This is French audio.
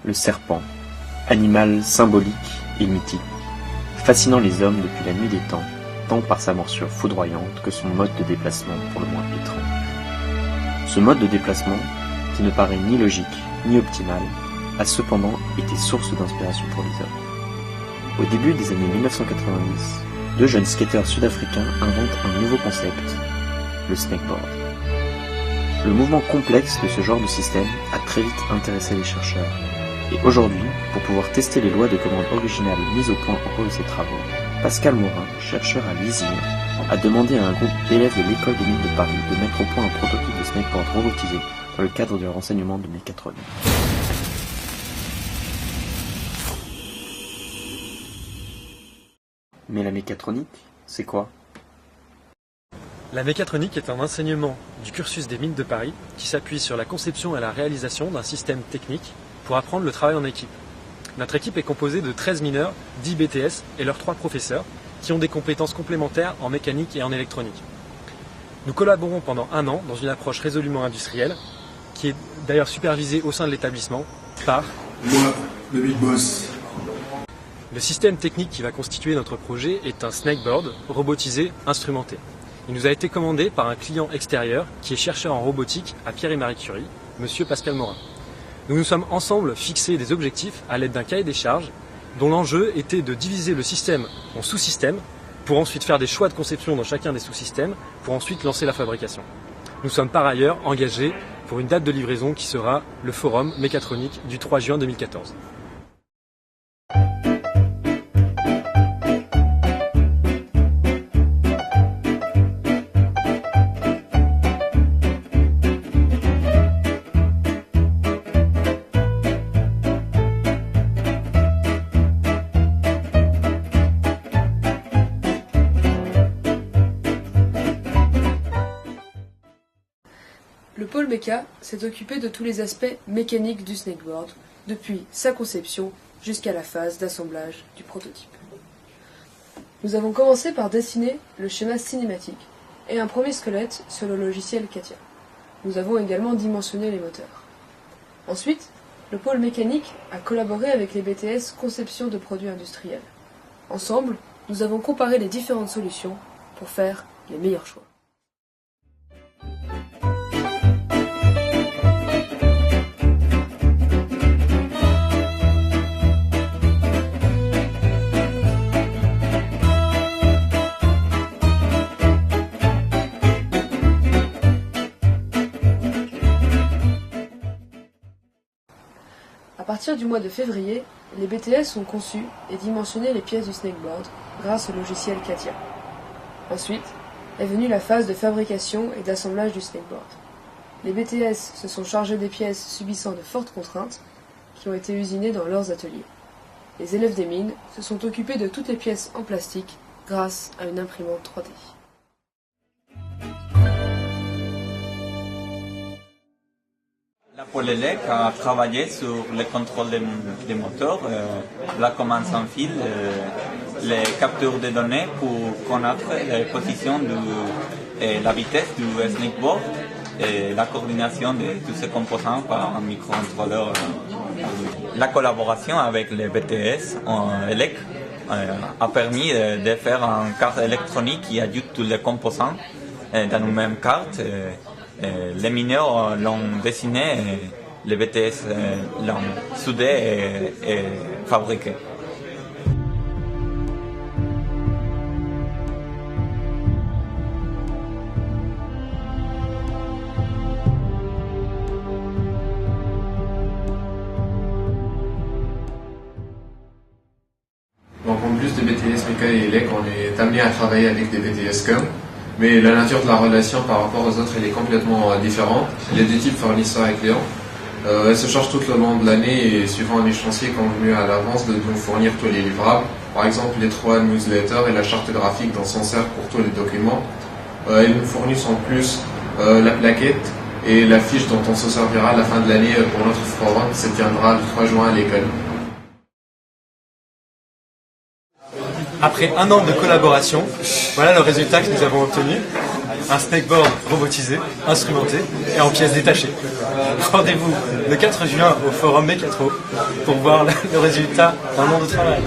le serpent, animal symbolique et mythique, fascinant les hommes depuis la nuit des temps, tant par sa morsure foudroyante que son mode de déplacement pour le moins étrange. Ce mode de déplacement, qui ne paraît ni logique ni optimal, a cependant été source d'inspiration pour les hommes. Au début des années 1990, deux jeunes skateurs sud-africains inventent un nouveau concept, le snakeboard. Le mouvement complexe de ce genre de système a très vite intéressé les chercheurs. Et aujourd'hui, pour pouvoir tester les lois de commande originales mises au point au cours de ses travaux, Pascal Morin, chercheur à l'ISIN, a demandé à un groupe d'élèves de l'école des mines de Paris de mettre au point un prototype de snakeboard robotisé dans le cadre de leur enseignement de mécatronique. Mais la mécatronique, c'est quoi ? La mécatronique est un enseignement du cursus des mines de Paris qui s'appuie sur la conception et la réalisation d'un système technique pour apprendre le travail en équipe. Notre équipe est composée de 13 mineurs, 10 BTS et leurs 3 professeurs qui ont des compétences complémentaires en mécanique et en électronique. Nous collaborons pendant 1 an dans une approche résolument industrielle qui est d'ailleurs supervisée au sein de l'établissement par moi, le Big Boss. Le système technique qui va constituer notre projet est un snakeboard robotisé instrumenté. Il nous a été commandé par un client extérieur qui est chercheur en robotique à Pierre et Marie Curie, monsieur Pascal Morin. Nous nous sommes ensemble fixés des objectifs à l'aide d'un cahier des charges dont l'enjeu était de diviser le système en sous-systèmes pour ensuite faire des choix de conception dans chacun des sous-systèmes pour ensuite lancer la fabrication. Nous sommes par ailleurs engagés pour une date de livraison qui sera le forum mécatronique du 3 juin 2014. Le pôle méca s'est occupé de tous les aspects mécaniques du snakeboard, depuis sa conception jusqu'à la phase d'assemblage du prototype. Nous avons commencé par dessiner le schéma cinématique et un premier squelette sur le logiciel CATIA. Nous avons également dimensionné les moteurs. Ensuite, le pôle mécanique a collaboré avec les BTS conception de produits industriels. Ensemble, nous avons comparé les différentes solutions pour faire les meilleurs choix. À partir du mois de février, les BTS ont conçu et dimensionné les pièces du snakeboard grâce au logiciel CATIA. Ensuite est venue la phase de fabrication et d'assemblage du snakeboard. Les BTS se sont chargés des pièces subissant de fortes contraintes qui ont été usinées dans leurs ateliers. Les élèves des mines se sont occupés de toutes les pièces en plastique grâce à une imprimante 3D. La pôle élec a travaillé sur le contrôle des moteurs, la commande sans fil, les captures de données pour connaître la position et la vitesse du snakeboard et la coordination de tous ces composants par un microcontrôleur. La collaboration avec les BTS en élec a permis de faire une carte électronique qui ajoute tous les composants dans une même carte. Les mineurs l'ont dessiné, les BTS l'ont soudé et fabriqué. Donc en plus de BTS, méca et élec, on est amené à travailler avec des BTS COM. Mais la nature de la relation par rapport aux autres, elle est complètement différente. Les deux types fournisseurs et clients. Elle se change tout le long de l'année et suivant un échéancier convenu à l'avance de nous fournir tous les livrables. Par exemple, les 3 newsletters et la charte graphique dont on sert pour tous les documents. Ils nous fournissent en plus la plaquette et la fiche dont on se servira à la fin de l'année pour notre forum qui se tiendra le 3 juin à l'école. Après 1 an de collaboration, voilà le résultat que nous avons obtenu. un snakeboard robotisé, instrumenté et en pièces détachées. Rendez-vous le 4 juin au forum Mecatro pour voir le résultat d'un an de travail.